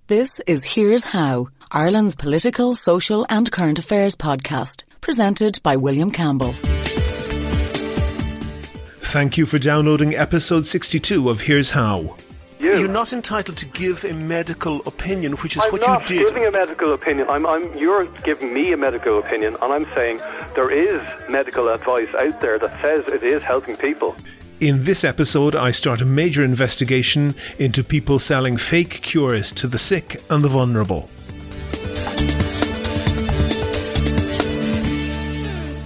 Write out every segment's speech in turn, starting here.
This is Here's How, Ireland's political, social and current affairs podcast, presented by William Campbell. Thank you for downloading episode 62 of Here's How. You're not entitled to give a medical opinion, which is what you did. I'm not giving a medical opinion. You're giving me a medical opinion, and I'm saying there is medical advice out there that says it is helping people. In this episode, I start a major investigation into people selling fake cures to the sick and the vulnerable.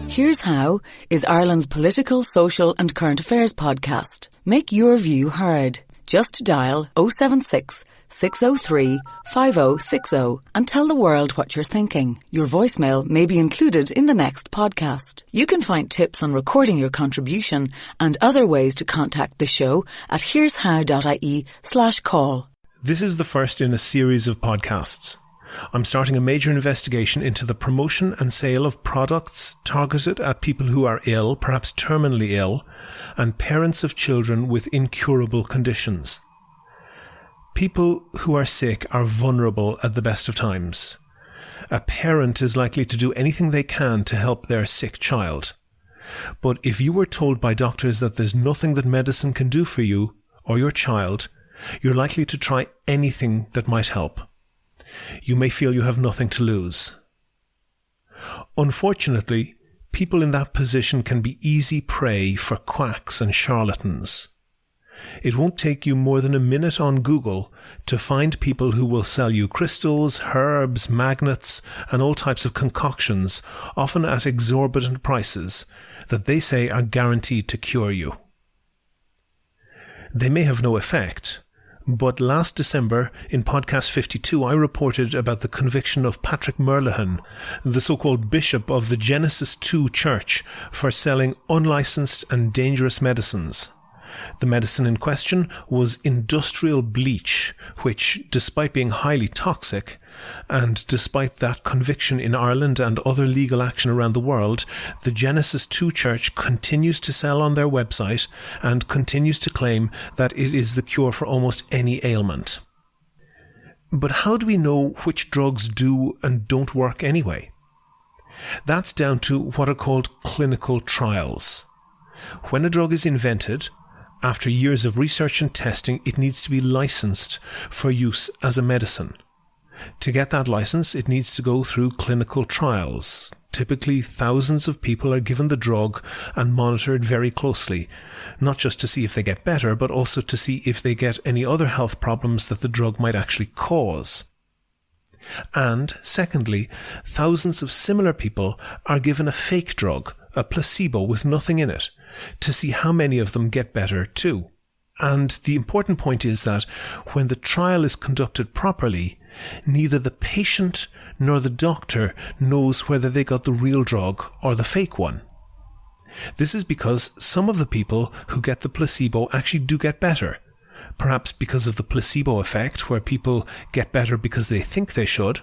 Here's How is Ireland's political, social and current affairs podcast. Make your view heard. Just dial 076 603 5060 and tell the world what you're thinking. Your voicemail may be included in the next podcast. You can find tips on recording your contribution and other ways to contact the show at here'show.ie/call. This is the first in a series of podcasts. I'm starting a major investigation into the promotion and sale of products targeted at people who are ill, perhaps terminally ill, and parents of children with incurable conditions. People who are sick are vulnerable at the best of times. A parent is likely to do anything they can to help their sick child. But if you were told by doctors that there's nothing that medicine can do for you or your child, you're likely to try anything that might help. You may feel you have nothing to lose. Unfortunately, people in that position can be easy prey for quacks and charlatans. It won't take you more than a minute on Google to find people who will sell you crystals, herbs, magnets, and all types of concoctions, often at exorbitant prices, that they say are guaranteed to cure you. They may have no effect, but last December, in podcast 52, I reported about the conviction of Patrick Merlihan, the so-called bishop of the Genesis 2 Church, for selling unlicensed and dangerous medicines. The medicine in question was industrial bleach, which, despite being highly toxic, and despite that conviction in Ireland and other legal action around the world, the Genesis 2 Church continues to sell on their website and continues to claim that it is the cure for almost any ailment. But how do we know which drugs do and don't work anyway? That's down to what are called clinical trials. When a drug is invented, after years of research and testing, it needs to be licensed for use as a medicine. To get that license, it needs to go through clinical trials. Typically, thousands of people are given the drug and monitored very closely, not just to see if they get better, but also to see if they get any other health problems that the drug might actually cause. And, secondly, thousands of similar people are given a fake drug, a placebo with nothing in it, to see how many of them get better too. And the important point is that when the trial is conducted properly, neither the patient nor the doctor knows whether they got the real drug or the fake one. This is because some of the people who get the placebo actually do get better, perhaps because of the placebo effect, where people get better because they think they should,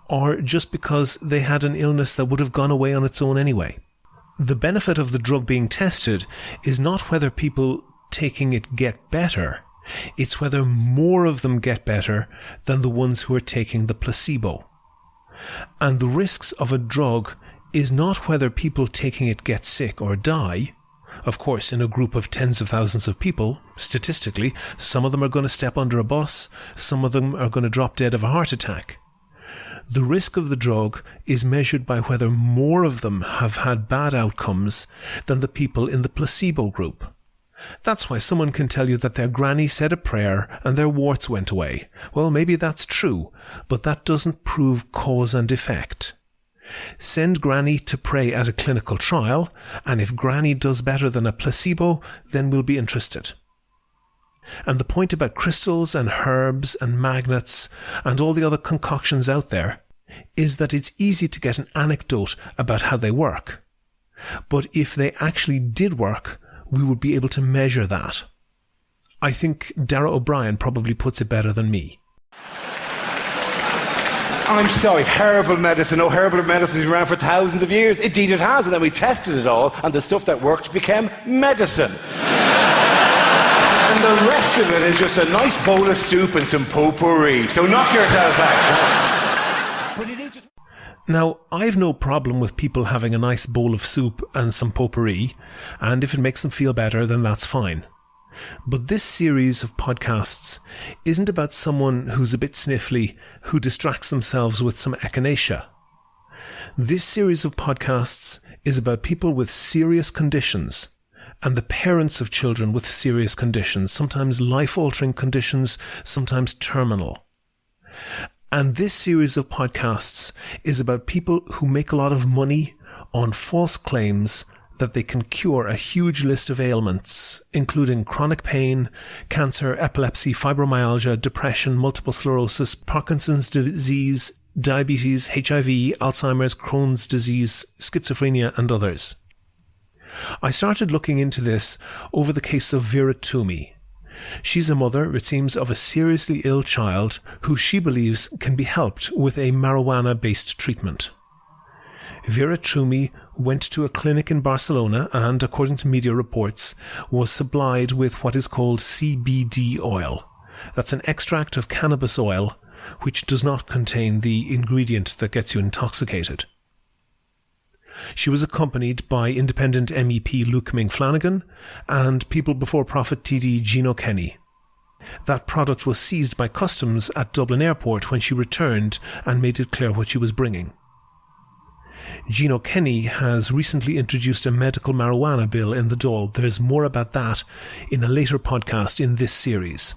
or just because they had an illness that would have gone away on its own anyway. The benefit of the drug being tested is not whether people taking it get better, it's whether more of them get better than the ones who are taking the placebo. And the risks of a drug is not whether people taking it get sick or die. Of course, in a group of tens of thousands of people, statistically, some of them are going to step under a bus, some of them are going to drop dead of a heart attack. The risk of the drug is measured by whether more of them have had bad outcomes than the people in the placebo group. That's why someone can tell you that their granny said a prayer and their warts went away. Well, maybe that's true, but that doesn't prove cause and effect. Send granny to pray at a clinical trial, and if granny does better than a placebo, then we'll be interested. And the point about crystals and herbs and magnets and all the other concoctions out there is that it's easy to get an anecdote about how they work. But if they actually did work, we would be able to measure that. I think Darragh O'Brien probably puts it better than me. I'm sorry, herbal medicine. Oh, herbal medicine has been around for thousands of years. Indeed it has, and then we tested it all, and the stuff that worked became medicine. And the rest of it is just a nice bowl of soup and some potpourri. So knock yourself out. But it is just... Now, I've no problem with people having a nice bowl of soup and some potpourri, and if it makes them feel better, then that's fine. But this series of podcasts isn't about someone who's a bit sniffly who distracts themselves with some echinacea. This series of podcasts is about people with serious conditions and the parents of children with serious conditions, sometimes life-altering conditions, sometimes terminal. And this series of podcasts is about people who make a lot of money on false claims that they can cure a huge list of ailments, including chronic pain, cancer, epilepsy, fibromyalgia, depression, multiple sclerosis, Parkinson's disease, diabetes, HIV, Alzheimer's, Crohn's disease, schizophrenia, and others. I started looking into this over the case of Vera Toomey. She's a mother, it seems, of a seriously ill child who she believes can be helped with a marijuana-based treatment. Vera Toomey went to a clinic in Barcelona and, according to media reports, was supplied with what is called CBD oil. That's an extract of cannabis oil which does not contain the ingredient that gets you intoxicated. She was accompanied by independent MEP Luke Ming-Flanagan and People Before Profit TD Gino Kenny. That product was seized by customs at Dublin Airport when she returned and made it clear what she was bringing. Gino Kenny has recently introduced a medical marijuana bill in the Dáil. There's more about that in a later podcast in this series.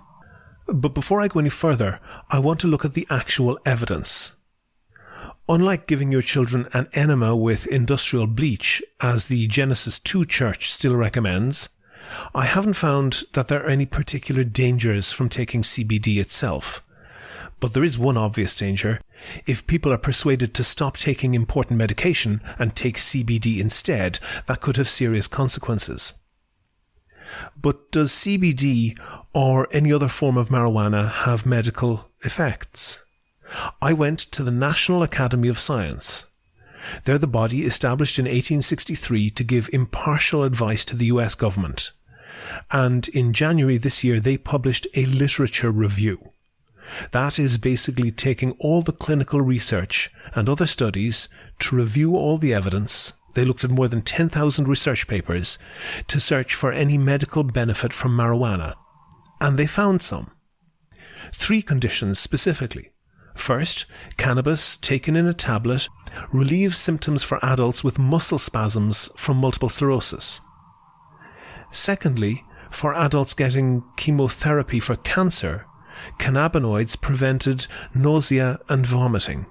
But before I go any further, I want to look at the actual evidence. Unlike giving your children an enema with industrial bleach, as the Genesis 2 Church still recommends, I haven't found that there are any particular dangers from taking CBD itself. But there is one obvious danger. If people are persuaded to stop taking important medication and take CBD instead, that could have serious consequences. But does CBD or any other form of marijuana have medical effects? I went to the National Academy of Science. They're the body established in 1863 to give impartial advice to the US government. And in January this year, they published a literature review. That is basically taking all the clinical research and other studies to review all the evidence. They looked at more than 10,000 research papers to search for any medical benefit from marijuana. And they found some. 3 conditions specifically. First, cannabis taken in a tablet relieves symptoms for adults with muscle spasms from multiple sclerosis. Secondly, for adults getting chemotherapy for cancer, cannabinoids prevented nausea and vomiting.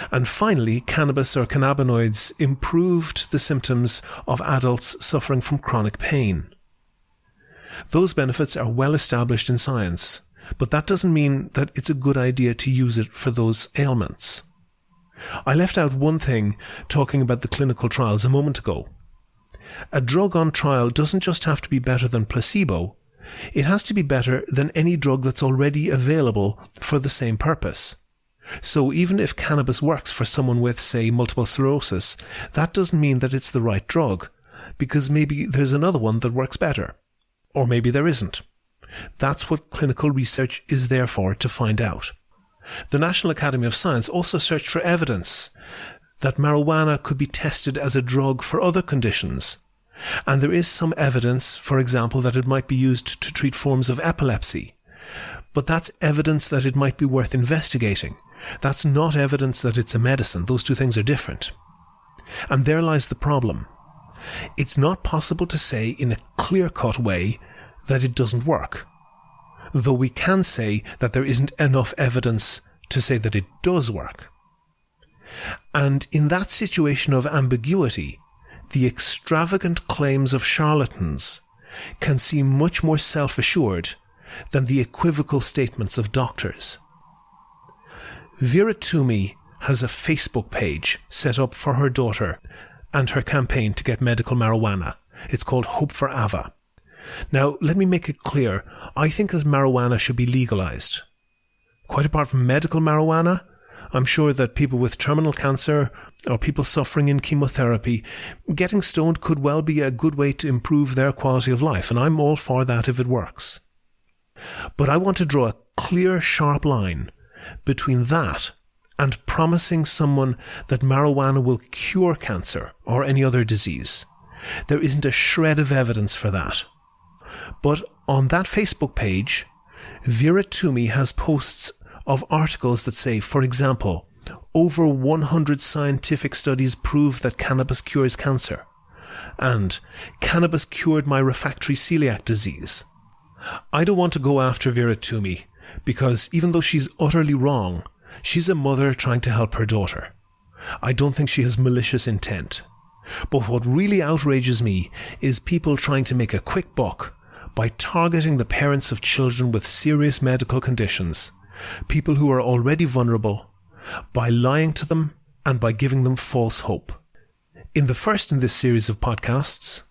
And finally, cannabis or cannabinoids improved the symptoms of adults suffering from chronic pain. Those benefits are well established in science, but that doesn't mean that it's a good idea to use it for those ailments. I left out one thing talking about the clinical trials a moment ago. A drug on trial doesn't just have to be better than placebo, it has to be better than any drug that's already available for the same purpose. So even if cannabis works for someone with, say, multiple sclerosis, that doesn't mean that it's the right drug, because maybe there's another one that works better. Or maybe there isn't. That's what clinical research is there for, to find out. The National Academy of Science also searched for evidence that marijuana could be tested as a drug for other conditions. And there is some evidence, for example, that it might be used to treat forms of epilepsy. But that's evidence that it might be worth investigating. That's not evidence that it's a medicine. Those two things are different. And there lies the problem. It's not possible to say in a clear-cut way that it doesn't work, though we can say that there isn't enough evidence to say that it does work. And in that situation of ambiguity, the extravagant claims of charlatans can seem much more self-assured than the equivocal statements of doctors. Vera Toomey has a Facebook page set up for her daughter and her campaign to get medical marijuana. It's called Hope for Ava. Now, let me make it clear, I think that marijuana should be legalized. Quite apart from medical marijuana, I'm sure that people with terminal cancer or people suffering in chemotherapy, getting stoned could well be a good way to improve their quality of life, and I'm all for that if it works. But I want to draw a clear, sharp line between that and promising someone that marijuana will cure cancer or any other disease. There isn't a shred of evidence for that. But on that Facebook page, Vera Toomey has posts of articles that say, for example, over 100 scientific studies prove that cannabis cures cancer, and cannabis cured my refractory celiac disease. I don't want to go after Vera Toomey, because even though she's utterly wrong, she's a mother trying to help her daughter. I don't think she has malicious intent. But what really outrages me is people trying to make a quick buck by targeting the parents of children with serious medical conditions, people who are already vulnerable, by lying to them and by giving them false hope. In the first in this series of podcasts,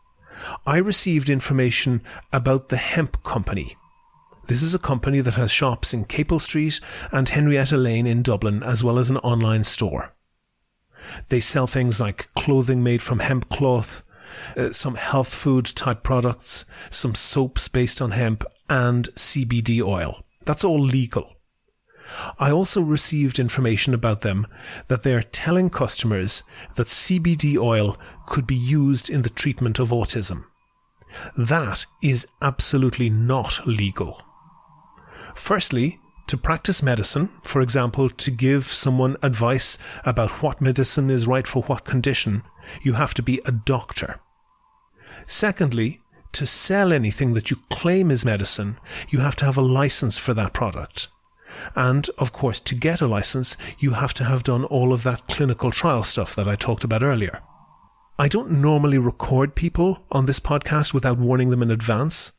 I received information about the Hemp Company. This is a company that has shops in Capel Street and Henrietta Lane in Dublin, as well as an online store. They sell things like clothing made from hemp cloth, some health food type products, some soaps based on hemp, and CBD oil. That's all legal. I also received information about them that they are telling customers that CBD oil could be used in the treatment of autism. That is absolutely not legal. Firstly, to practice medicine, for example, to give someone advice about what medicine is right for what condition, you have to be a doctor. Secondly, to sell anything that you claim is medicine, you have to have a license for that product. And, of course, to get a license, you have to have done all of that clinical trial stuff that I talked about earlier. I don't normally record people on this podcast without warning them in advance,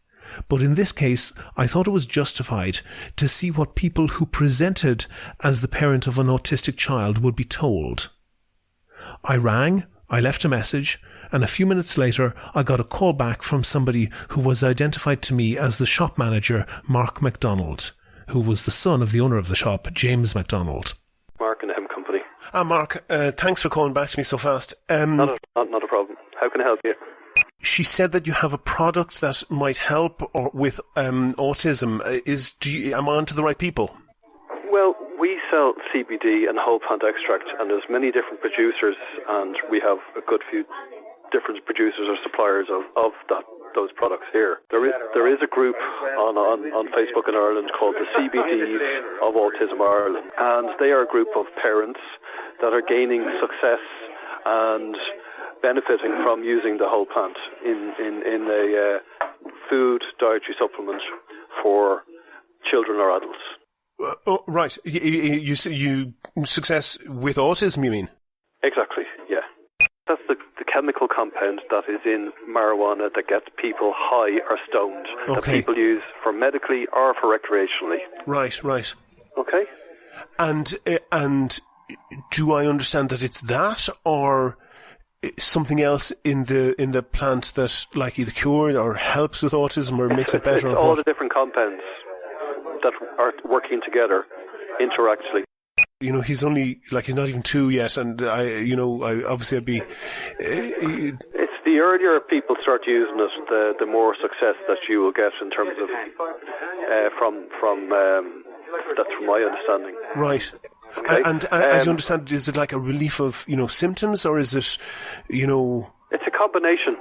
but in this case, I thought it was justified to see what people who presented as the parent of an autistic child would be told. I rang, I left a message, and a few minutes later, I got a call back from somebody who was identified to me as the shop manager, Mark MacDonald, who was the son of the owner of the shop, James MacDonald. Mark and the Hemp Company. Mark, thanks for calling back to me so fast. Not a problem. How can I help you? She said that you have a product that might help with autism. Am I on to the right people? Well, we sell CBD and whole plant extract, and there's many different producers, and we have a good few different producers or suppliers of those products here. There is a group on Facebook in Ireland called the CBDs of Autism Ireland, and they are a group of parents that are gaining success and benefiting from using the whole plant in a food dietary supplement for children or adults. Oh, right. You success with autism, you mean? Exactly, yeah. That's the chemical compound that is in marijuana that gets people high or stoned, that people use for medically or for recreationally. Right. Okay. And do I understand that it's that, or something else in the plant that like either cures or helps with autism or makes it better? It's all the different compounds that are working together interactually. You know, he's not even 2 yet, and I'd be. It's the earlier people start using it, the more success that you will get in terms of that's from my understanding. Right. Okay. And as you understand, is it like a relief of symptoms, or is it It's a combination.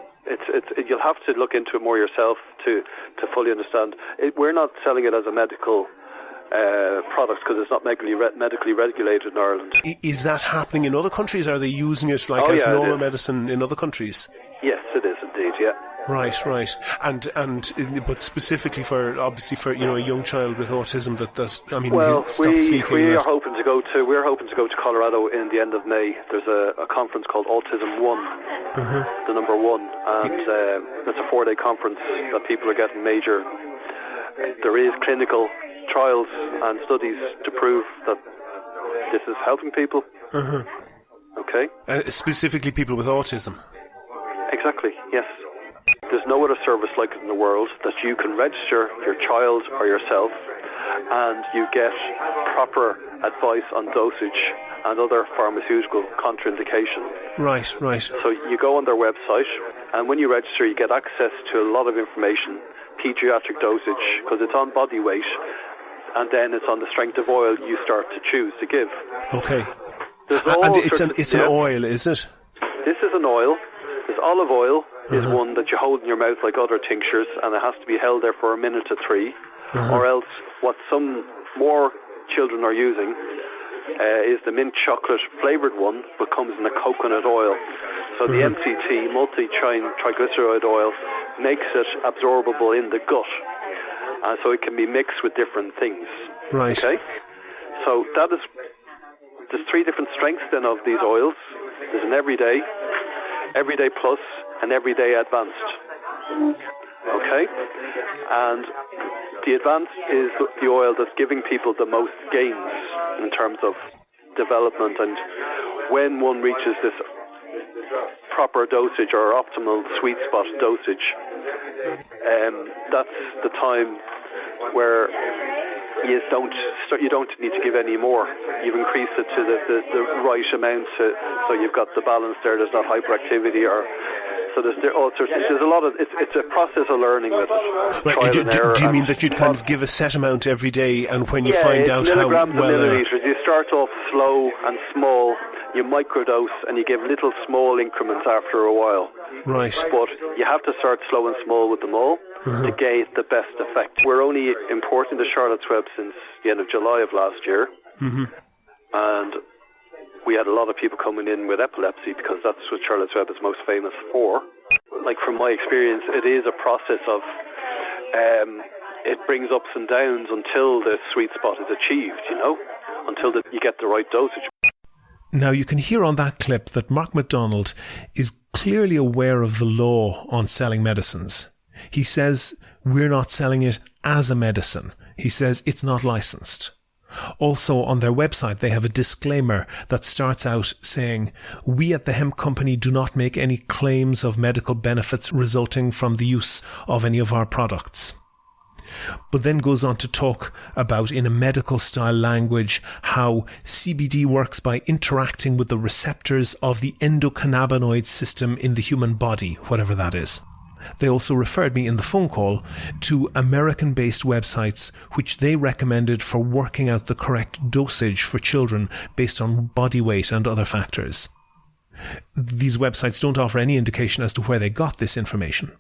You'll have to look into it more yourself to fully understand. We're not selling it as a medical product because it's not medically regulated in Ireland. Is that happening in other countries? Are they using it as normal medicine in other countries? Yes, it is indeed. Yeah. Right. But specifically for a young child with autism we're hoping to go to Colorado in the end of May. There's a conference called Autism One, the number one, and it's a 4-day conference that people are getting major. There is clinical trials and studies to prove that this is helping people. Okay. Specifically people with autism. Exactly. Yes. There's no other service like it in the world that you can register your child or yourself, and you get proper advice on dosage and other pharmaceutical contraindications. Right. So you go on their website, and when you register, you get access to a lot of information, pediatric dosage, because it's on body weight, and then it's on the strength of oil you start to choose to give. Okay. And it's an oil, is it? This is an oil. This olive oil is one that you hold in your mouth like other tinctures, and it has to be held there for a minute to 3, or else what some more children are using is the mint chocolate flavoured one, but comes in a coconut oil. So the MCT, multi-triglyceride oil, makes it absorbable in the gut, so it can be mixed with different things. Right. Okay. So there's 3 different strengths then of these oils. There's an everyday plus, and everyday advanced. Okay? And the advanced is the oil that's giving people the most gains in terms of development, and when one reaches this proper dosage or optimal sweet spot dosage, that's the time where you don't need to give any more. You've increased it to the right amount, so you've got the balance there. There's not hyperactivity, or so there's a lot of it's a process of learning with it. Right. Do you mean that you'd kind of give a set amount every day, and when you find out how well milliliters, you start off slow and small. You microdose, and you give little small increments after a while. Right. But you have to start slow and small with them all to gain the best effect. We're only importing the Charlotte's Web since the end of July of last year. And we had a lot of people coming in with epilepsy, because that's what Charlotte's Web is most famous for. Like, from my experience, it is a process of it brings ups and downs until the sweet spot is achieved, until you get the right dosage. Now, you can hear on that clip that Mark MacDonald is clearly aware of the law on selling medicines. He says we're not selling it as a medicine. He says it's not licensed. Also, on their website, they have a disclaimer that starts out saying, "We at the hemp company do not make any claims of medical benefits resulting from the use of any of our products." But then goes on to talk about, in a medical style language, how CBD works by interacting with the receptors of the endocannabinoid system in the human body, whatever that is. They also referred me in the phone call to American-based websites which they recommended for working out the correct dosage for children based on body weight and other factors. These websites don't offer any indication as to where they got this information.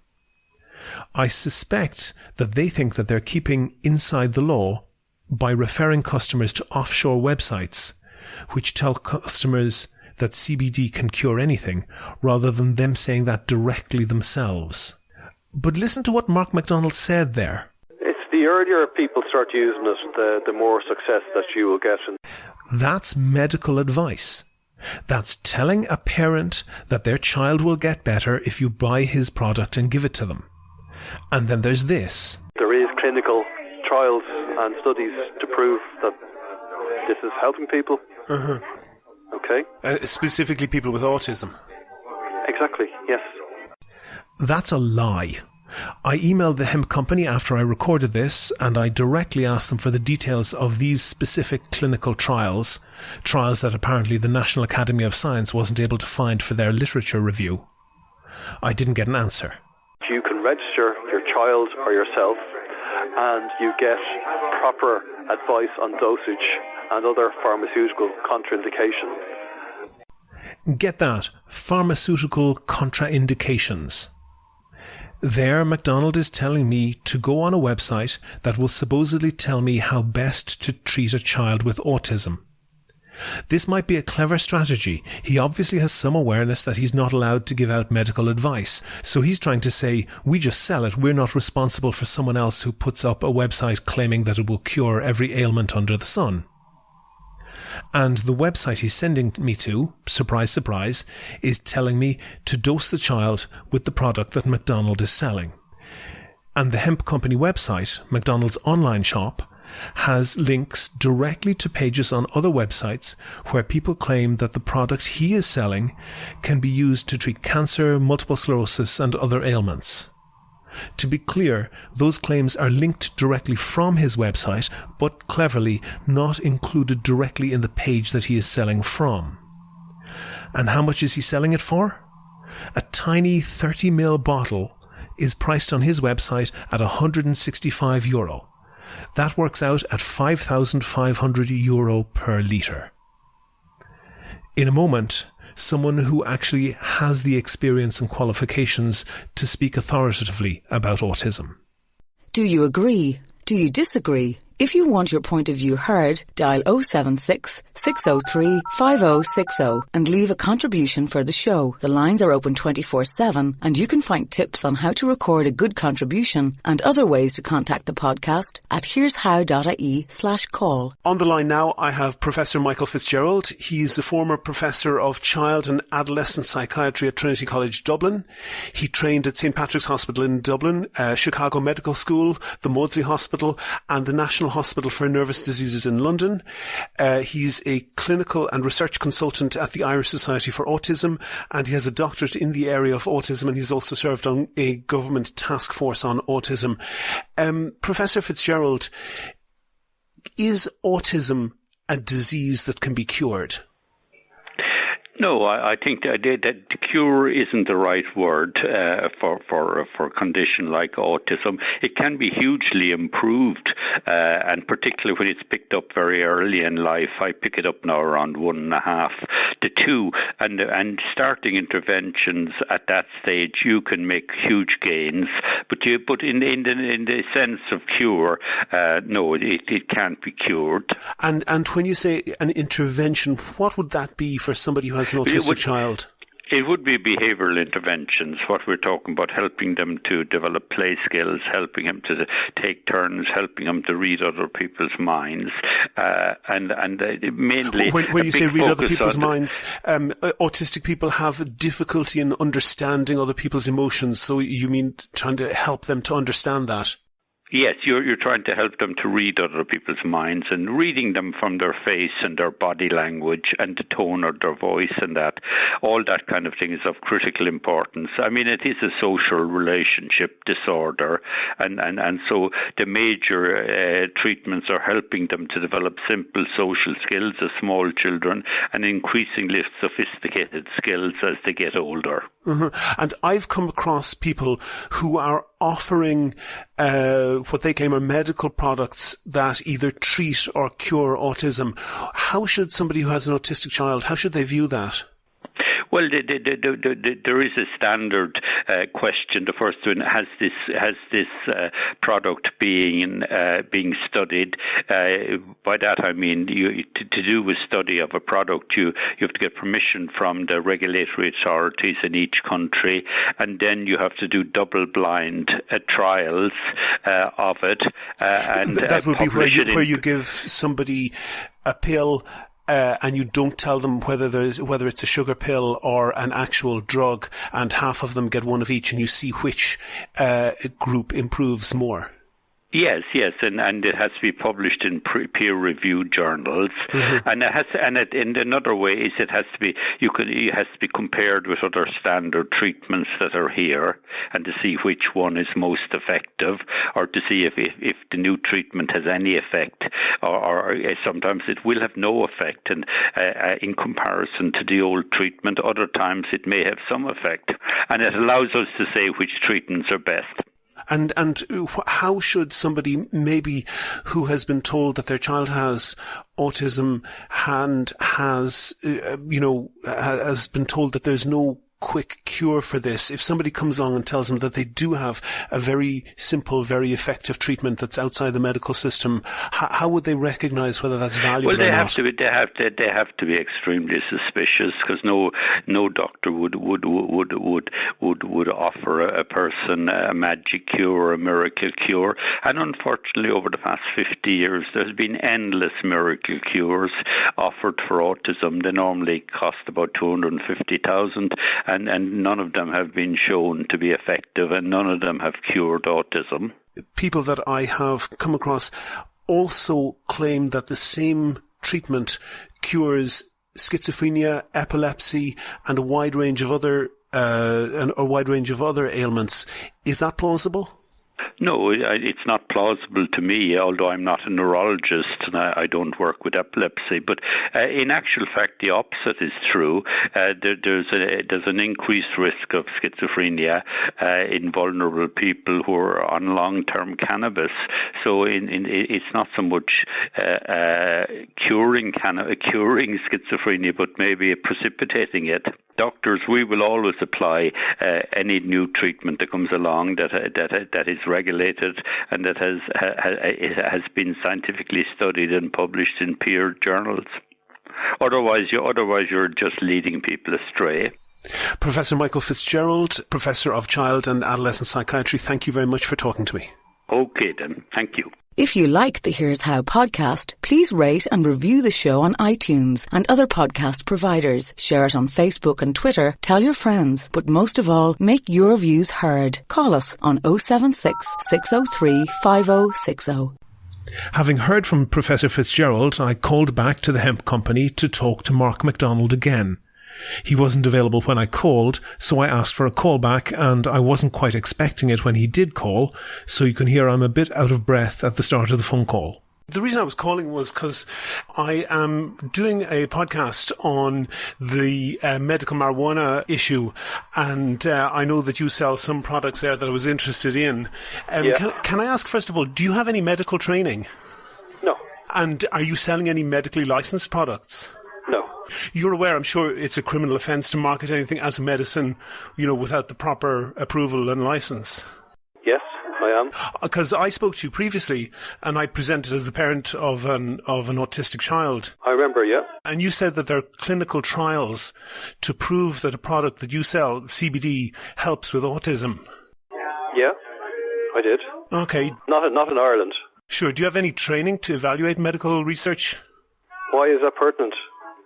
I suspect that they think that they're keeping inside the law by referring customers to offshore websites which tell customers that CBD can cure anything, rather than them saying that directly themselves. But listen to what Mark MacDonald said there. It's the earlier people start using it, the more success that you will get. That's medical advice. That's telling a parent that their child will get better if you buy his product and give it to them. And then there's this. There is clinical trials and studies to prove that this is helping people. Okay? Specifically people with autism. Exactly, yes. That's a lie. I emailed the hemp company after I recorded this, and I directly asked them for the details of these specific clinical trials that apparently the National Academy of Science wasn't able to find for their literature review. I didn't get an answer. You can register your child or yourself, and you get proper advice on dosage and other pharmaceutical contraindications. Get that, pharmaceutical contraindications. There, MacDonald is telling me to go on a website that will supposedly tell me how best to treat a child with autism. This might be a clever strategy. He obviously has some awareness that he's not allowed to give out medical advice. So he's trying to say, we just sell it. We're not responsible for someone else who puts up a website claiming that it will cure every ailment under the sun. And the website he's sending me to, surprise, surprise, is telling me to dose the child with the product that MacDonald is selling. And the hemp company website, MacDonald's online shop, has links directly to pages on other websites where people claim that the product he is selling can be used to treat cancer, multiple sclerosis, and other ailments. To be clear, those claims are linked directly from his website, but cleverly not included directly in the page that he is selling from. And how much is he selling it for? A tiny 30ml bottle is priced on his website at €165. That works out at €5,500 per litre. In a moment, someone who actually has the experience and qualifications to speak authoritatively about autism. Do you agree? Do you disagree? If you want your point of view heard, dial 076 603 5060 and leave a contribution for the show. The lines are open 24/7 and you can find tips on how to record a good contribution and other ways to contact the podcast at here'show.ie/call. On the line now, I have Professor Michael Fitzgerald. He's a former professor of child and adolescent psychiatry at Trinity College Dublin. He trained at St. Patrick's Hospital in Dublin, Chicago Medical School, the Maudsley Hospital and the National Hospital for Nervous Diseases in London. He's a clinical and research consultant at the Irish Society for Autism, and he has a doctorate in the area of autism, and he's also served on a government task force on autism. Professor Fitzgerald, is autism a disease that can be cured? No, I think that cure isn't the right word for a condition like autism. It can be hugely improved, and particularly when it's picked up very early in life. I pick it up now around 1.5 to 2, and starting interventions at that stage, you can make huge gains. But in the sense of cure, no, it can't be cured. And when you say an intervention, what would that be for somebody who has an autistic child? It would be behavioural interventions, what we're talking about, helping them to develop play skills, helping them to take turns, helping them to read other people's minds, and mainly... When you say read other people's minds, autistic people have difficulty in understanding other people's emotions, so you mean trying to help them to understand that? Yes, you're trying to help them to read other people's minds, and reading them from their face and their body language and the tone of their voice and that. All that kind of thing is of critical importance. I mean, it is a social relationship disorder, and so the major treatments are helping them to develop simple social skills as small children and increasingly sophisticated skills as they get older. Mm-hmm. And I've come across people who are offering what they claim are medical products that either treat or cure autism. How should somebody who has an autistic child, how should they view that? Well, there is a standard question. The first one: has this product being studied? By that I mean, to do a study of a product, you have to get permission from the regulatory authorities in each country, and then you have to do double-blind trials of it. And that would be where you give somebody a pill. And you don't tell them whether it's a sugar pill or an actual drug, and half of them get one of each, and you see which group improves more. Yes, and it has to be published in peer-reviewed journals, mm-hmm. and another way is it has to be compared with other standard treatments that are here, and to see which one is most effective, or to see if the new treatment has any effect, or sometimes it will have no effect, and in comparison to the old treatment, other times it may have some effect, and it allows us to say which treatments are best. And how should somebody maybe who has been told that their child has autism and has been told that there's no quick cure for this, if somebody comes along and tells them that they do have a very simple, very effective treatment that's outside the medical system, how would they recognize whether that's valuable or not? They have to be extremely suspicious, because no doctor would offer a person a magic cure or a miracle cure. And unfortunately, over the past 50 years, there's been endless miracle cures offered for autism. They normally cost about $250,000. And none of them have been shown to be effective, and none of them have cured autism. People that I have come across also claim that the same treatment cures schizophrenia, epilepsy, and a wide range of other a wide range of other ailments. Is that plausible? No, it's not plausible to me, although I'm not a neurologist and I don't work with epilepsy. But in actual fact, the opposite is true. There's an increased risk of schizophrenia in vulnerable people who are on long-term cannabis. So it's not so much curing schizophrenia, but maybe precipitating it. Doctors, we will always apply any new treatment that comes along that is regulated and that has been scientifically studied and published in peer journals. Otherwise, you're just leading people astray. Professor Michael Fitzgerald, Professor of Child and Adolescent Psychiatry, thank you very much for talking to me. Okay then, thank you. If you like the Here's How podcast, please rate and review the show on iTunes and other podcast providers. Share it on Facebook and Twitter. Tell your friends. But most of all, make your views heard. Call us on 076 603 5060. Having heard from Professor Fitzgerald, I called back to the hemp company to talk to Mark MacDonald again. He wasn't available when I called, so I asked for a call back, and I wasn't quite expecting it when he did call, so you can hear I'm a bit out of breath at the start of the phone call. The reason I was calling was because I am doing a podcast on the medical marijuana issue, and I know that you sell some products there that I was interested in. Can I ask, first of all, do you have any medical training? No. And are you selling any medically licensed products? No. You're aware, I'm sure, it's a criminal offence to market anything as a medicine, without the proper approval and licence. Yes, I am. Because I spoke to you previously, and I presented as the parent of an autistic child. I remember, yeah. And you said that there are clinical trials to prove that a product that you sell, CBD, helps with autism. Yeah, I did. Okay. Not in Ireland. Sure. Do you have any training to evaluate medical research? Why is that pertinent?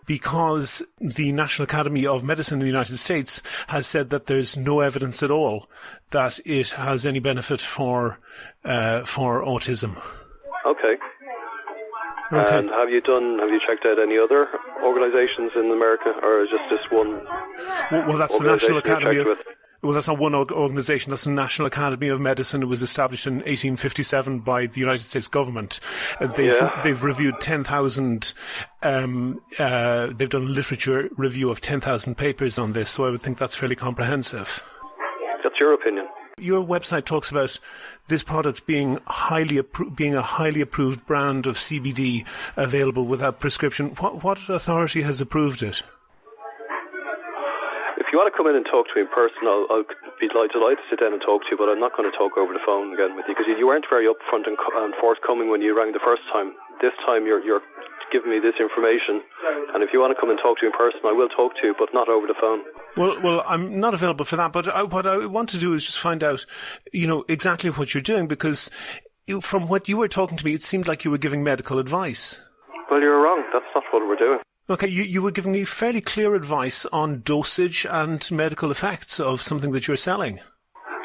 Because the National Academy of Medicine in the United States has said that there's no evidence at all that it has any benefit for autism. Okay. And have you checked out any other organisations in America, or is just this one? Well, that's the National Academy of. Well, that's not one organisation. That's the National Academy of Medicine. It was established in 1857 by the United States government. They've reviewed 10,000. They've done a literature review of 10,000 papers on this. So I would think that's fairly comprehensive. That's your opinion. Your website talks about this product being a highly approved brand of CBD available without prescription. What authority has approved it? If you want to come in and talk to me in person, I'll be delighted to sit down and talk to you, but I'm not going to talk over the phone again with you, because you weren't very upfront and forthcoming when you rang the first time. This time you're giving me this information, and if you want to come and talk to me in person, I will talk to you, but not over the phone. Well, I'm not available for that, but what I want to do is just find out, exactly what you're doing, because from what you were talking to me, it seemed like you were giving medical advice. Well, you're wrong. That's not what we're doing. Okay, you were giving me fairly clear advice on dosage and medical effects of something that you're selling.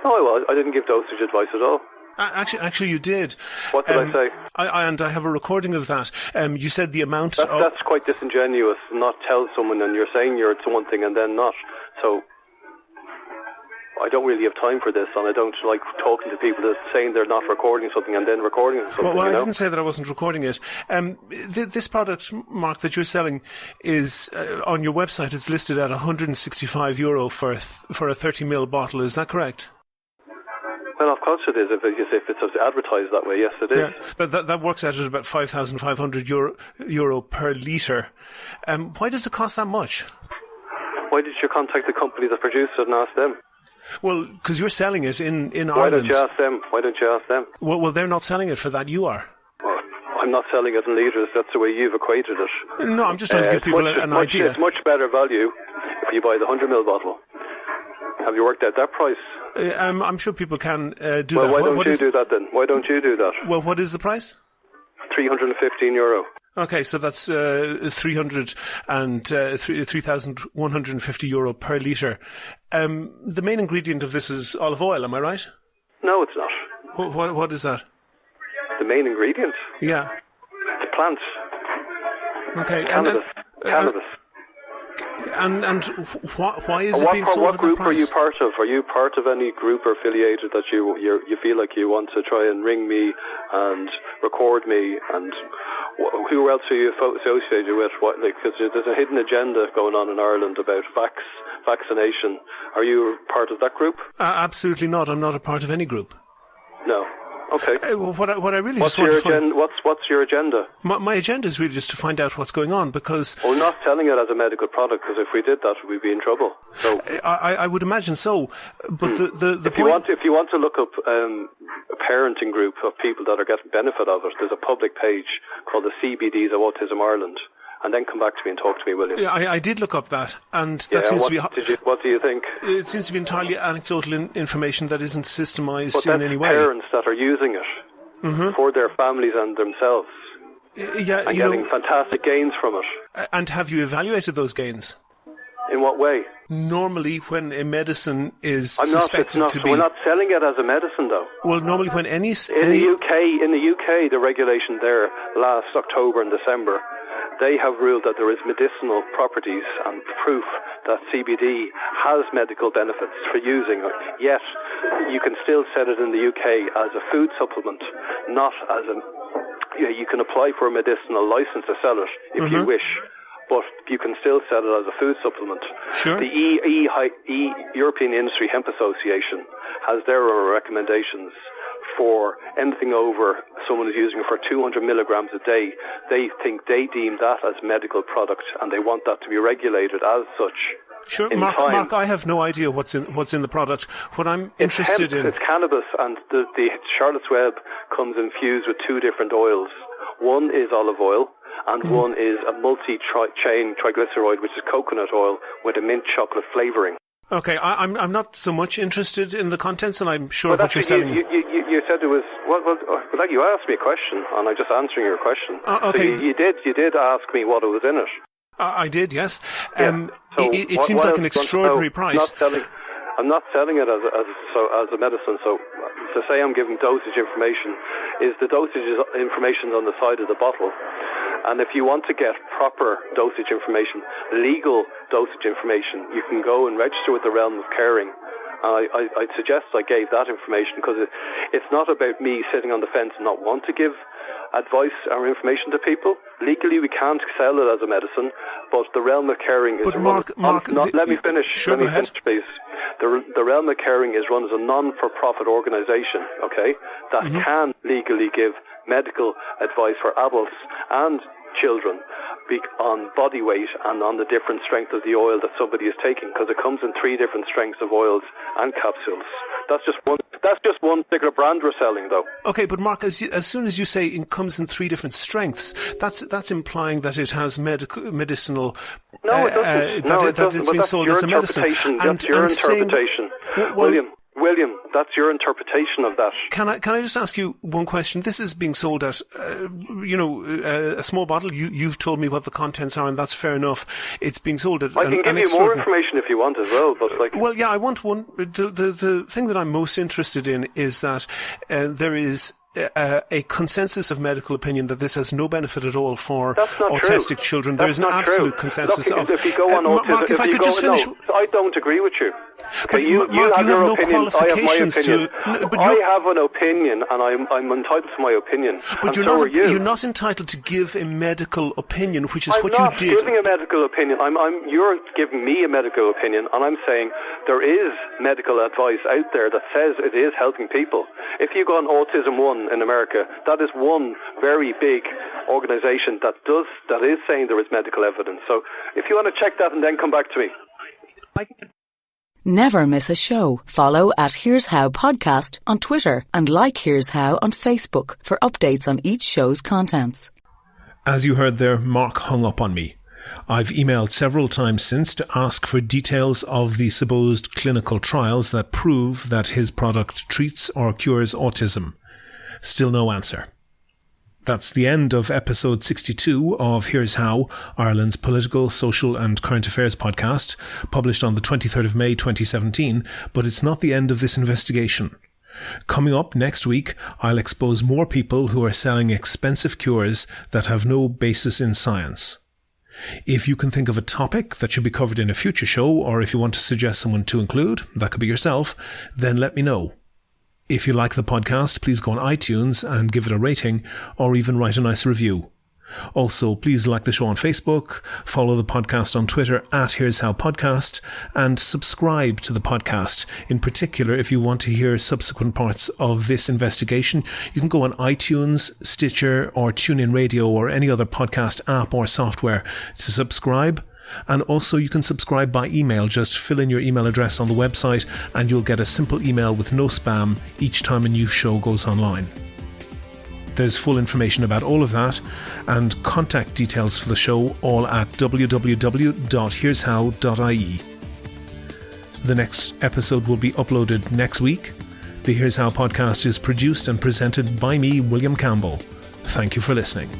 Oh, well, I didn't give dosage advice at all. Actually, you did. What did I say? I have a recording of that. You said the amount That's quite disingenuous, not tell someone and you're saying it's one thing and then not. So I don't really have time for this, and I don't like talking to people that saying they're not recording something and then recording something. Well, I didn't say that I wasn't recording it. This product, Mark, that you're selling is on your website. It's listed at €165 for a 30ml bottle. Is that correct? Well, of course it is. If it's advertised that way, yes, it is. Yeah, that works out at about €5,500 per litre. Why does it cost that much? Why did you contact the company that produced it and ask them? Well, because you're selling it in Ireland. Why don't you ask them? Well, they're not selling it for that. You are. Well, I'm not selling it in litres. That's the way you've equated it. No, I'm just trying to give people an idea. It's much better value if you buy the 100ml bottle. Have you worked out that price? I'm sure people can do that. Well, why don't you do that then? Why don't you do that? Well, what is the price? €315. Okay, so that's €3,150 per litre. The main ingredient of this is olive oil, am I right? No, it's not. What is that? The main ingredient? Yeah. The plants. Okay. Cannabis. And why is it being sold what at group that price? are you part of? Are you part of any group or affiliated that you feel like you want to try and ring me and record me? And who else are you associated with? Because there's a hidden agenda going on in Ireland about vaccination. Are you part of that group? Absolutely not. I'm not a part of any group. No. Okay. What I really what's just want your to find... agenda? What's your agenda? My agenda is really just to find out what's going on, because... We're not selling it as a medical product, because if we did that, we'd be in trouble. So I would imagine so, but the if point... If you want to look up a parenting group of people that are getting benefit of it, there's a public page called the CBDs of Autism Ireland. And then come back to me and talk to me, will you? Yeah, I did look up that, and that seems to be... What do you think? It seems to be entirely anecdotal information that isn't systemised in any way. But that's parents that are using it for their families and themselves. Yeah, and getting fantastic gains from it. And have you evaluated those gains? In what way? Normally, when a medicine is suspected to be... We're not selling it as a medicine, though. Well, normally when any... In the UK, the regulation there last October and December, they have ruled that there is medicinal properties and proof that CBD has medical benefits for using it. Yet, you can still sell it in the UK as a food supplement, not as a... You can apply for a medicinal license to sell it if you wish, but you can still sell it as a food supplement. Sure. The European Industry Hemp Association has their own recommendations for anything over someone who's using it for 200 milligrams a day. They deem that as medical product, and they want that to be regulated as such. Sure, Mark, I have no idea what's in the product. What I'm interested in... It's cannabis, and the Charlotte's Web comes infused with two different oils. One is olive oil, and one is a multi-chain triglyceride, which is coconut oil with a mint chocolate flavouring. Okay, I'm not so much interested in the contents, and I'm sure what you're selling is... You said it was... Well, you asked me a question, and I'm just answering your question. Okay. So you did ask me what was in it. I did, yes. Yeah. It seems like an extraordinary price. I'm not selling it as a medicine. So to say I'm giving dosage information is the dosage information on the side of the bottle. And if you want to get proper dosage information, legal dosage information, you can go and register with the Realm of Caring. I'd suggest I gave that information because it's not about me sitting on the fence and not want to give advice or information to people. Legally, we can't sell it as a medicine, but the Realm of Caring is... But Mark, let me finish. Sure, let me finish, please. The Realm of Caring is run as a non-for-profit organisation, okay, that can legally give medical advice for adults and children on body weight and on the different strength of the oil that somebody is taking, because it comes in 3 different strengths of oils and capsules. That's just one particular brand we're selling, though. Okay, but Mark, as soon as you say it comes in 3 different strengths, that's implying that it has medicinal. No, it doesn't. That it's being sold as a medicine. That's your interpretation, William, that's your interpretation of that. Can I just ask you one question? This is being sold at, a small bottle. You've told me what the contents are, and that's fair enough. It's being sold at... I can give you more information if you want as well, but Well, yeah, I want one. The thing that I'm most interested in is that there is... a consensus of medical opinion that this has no benefit at all for autistic children. There is an absolute consensus of... If you go on autism... Mark, if I could just finish... I don't agree with you. But you have no qualifications to... I have an opinion, and I'm entitled to my opinion. But you're not entitled to give a medical opinion, which is what you did. I'm not giving a medical opinion. You're giving me a medical opinion, and I'm saying there is medical advice out there that says it is helping people. If you go on Autism One in America, that is one very big organisation that is saying there is medical evidence. So if you want to check that and then come back to me. Never miss a show. Follow at Here's How Podcast on Twitter and like Here's How on Facebook for updates on each show's contents. As you heard there, Mark hung up on me. I've emailed several times since to ask for details of the supposed clinical trials that prove that his product treats or cures autism. Still no answer. That's the end of episode 62 of Here's How, Ireland's political, social and current affairs podcast, published on the 23rd of May 2017, but it's not the end of this investigation. Coming up next week, I'll expose more people who are selling expensive cures that have no basis in science. If you can think of a topic that should be covered in a future show, or if you want to suggest someone to include, that could be yourself, then let me know. If you like the podcast, please go on iTunes and give it a rating, or even write a nice review. Also, please like the show on Facebook, follow the podcast on Twitter @Here's How Podcast, and subscribe to the podcast. In particular, if you want to hear subsequent parts of this investigation, you can go on iTunes, Stitcher, or TuneIn Radio, or any other podcast app or software to subscribe. And also you can subscribe by email. Just fill in your email address on the website and you'll get a simple email with no spam each time a new show goes online. There's full information about all of that and contact details for the show all at www.hereshow.ie. The next episode will be uploaded next week. The Here's How podcast is produced and presented by me, William Campbell. Thank you for listening.